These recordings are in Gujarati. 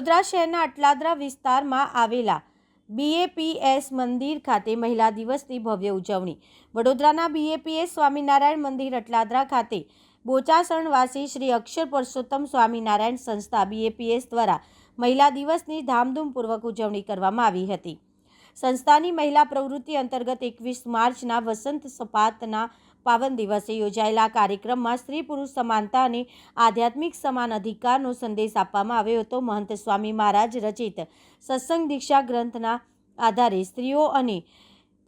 વડોદરા શહેરના અટલાદરા વિસ્તારમાં આવેલા BAPS મંદિર ખાતે મહિલા દિવસની ભવ્ય ઉજવણી। વડોદરાના BAPS સ્વામિનારાયણ મંદિર અટલાદરા ખાતે બોચાસણવાસી શ્રી અક્ષર પુરુષોત્તમ સ્વામિનારાયણ સંસ્થા BAPS દ્વારા મહિલા દિવસની ધામધૂમપૂર્વક ઉજવણી કરવામાં આવી હતી। સંસ્થાની મહિલા પ્રવૃત્તિ અંતર્ગત 21 માર્ચના વસંત સપાતના પાવન દિવસે યોજાયેલા કાર્યક્રમમાં સ્ત્રી પુરુષ સમાનતા અને આધ્યાત્મિક સમાન અધિકારનો સંદેશ આપવામાં આવ્યો હતો। મહંત સ્વામી મહારાજ રચિત સત્સંગ દીક્ષા ગ્રંથના આધારે સ્ત્રીઓ અને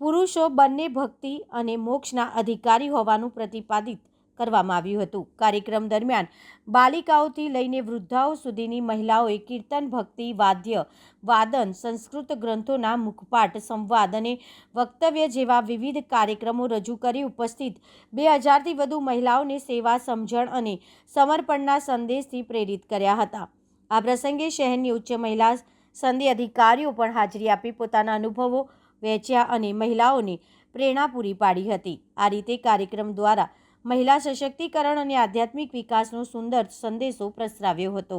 પુરુષો બંને ભક્તિ અને મોક્ષના અધિકારી હોવાનું પ્રતિપાદિત કરવામાં આવ્યું હતું। કાર્યક્રમ દરમિયાન બાલિકાઓથી લઈને વૃદ્ધાઓ સુધીની મહિલાઓએ કીર્તન, ભક્તિ, વાદ્ય, વાદન, સંસ્કૃત ગ્રંથોના મુખપાઠ, સંવાદ અને વક્તવ્ય જેવા વિવિધ કાર્યક્રમો રજૂ કરી ઉપસ્થિત 2000થી વધુ મહિલાઓને સેવા, સમજણ અને સમર્પણના સંદેશથી પ્રેરિત કર્યા હતા। આ પ્રસંગે શહેરની ઉચ્ચ મહિલા સંધિ અધિકારીઓ પણ હાજરી આપી પોતાના અનુભવો વહેંચ્યા અને મહિલાઓને પ્રેરણા પૂરી પાડી હતી। આ રીતે કાર્યક્રમ દ્વારા મહિલા સશક્તિકરણ અને આધ્યાત્મિક વિકાસનો સુંદર સંદેશો પ્રસરાવ્યો હતો।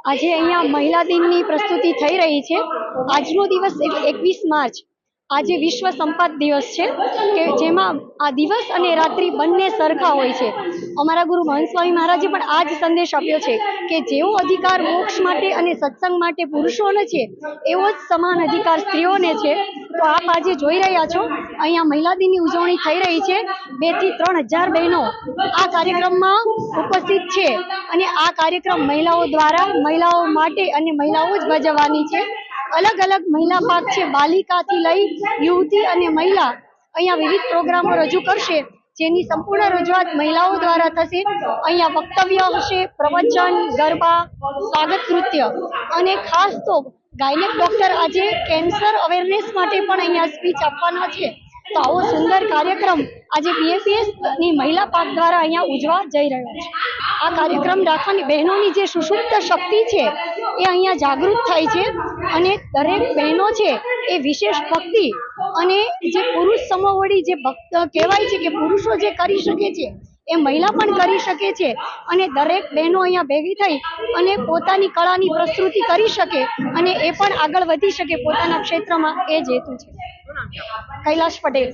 આજે અહીંયા મહિલા દિનની પ્રસ્તુતિ થઈ રહી છે। આજનો દિવસ એટલે 21 માર્ચ આજે વિશ્વ સંપાદ દિવસ છે કે જેમાં આ દિવસ અને રાત્રિ બંને સરખા હોય છે। અમારા ગુરુ મહંત સ્વામી મહારાજે પણ આ જ સંદેશ આપ્યો છે કે જેવો અધિકાર મોક્ષ માટે અને સત્સંગ માટે પુરુષોને છે એવો જ સમાન અધિકાર સ્ત્રીઓને છે। તો આપ આજે જોઈ રહ્યા છો અહીંયા મહિલા દિનની ઉજવણી થઈ રહી છે। 2 થી 3 હજાર બહેનો આ કાર્યક્રમમાં ઉપસ્થિત છે અને આ કાર્યક્રમ મહિલાઓ દ્વારા મહિલાઓ માટે અને મહિલાઓ જ ભજવવાની છે। અલગ અલગ મહિલા પાક છે, બાલિકાથી લઈ યુવતી અને મહિલા અહીંયા વિવિધ પ્રોગ્રામો રજૂ કરશે જેની સંપૂર્ણ રજૂઆત મહિલાઓ દ્વારા થશે। અહીંયા વક્તવ્ય હશે, પ્રવચન, ગરબા, સ્વાગત નૃત્ય અને ખાસ તો ગાયનેક ડોક્ટર આજે કેન્સર અવેરનેસ માટે પણ અહીંયા સ્પીચ આપવાના છે। તો આવો સુંદર કાર્યક્રમ આજે BAPS ની મહિલા પાક દ્વારા અહીંયા ઉજવા જઈ રહ્યો છે। આ કાર્યક્રમ રાખવાની બહેનોની જે સુષુપ્ત શક્તિ છે એ અહીંયા જાગૃત થાય છે અને દરેક બહેનો છે એ વિશેષ ભક્તિ અને જે પુરુષ સમોવડી જે ભક્ત કહેવાય છે કે પુરુષો જે કરી શકે છે એ મહિલા પણ કરી શકે છે અને દરેક બહેનો અહીંયા ભેગી થઈ અને પોતાની કળાની પ્રસ્તુતિ કરી શકે અને એ પણ આગળ વધી શકે પોતાના ક્ષેત્રમાં, એ જ હેતુ છે। કૈલાશ પટેલ।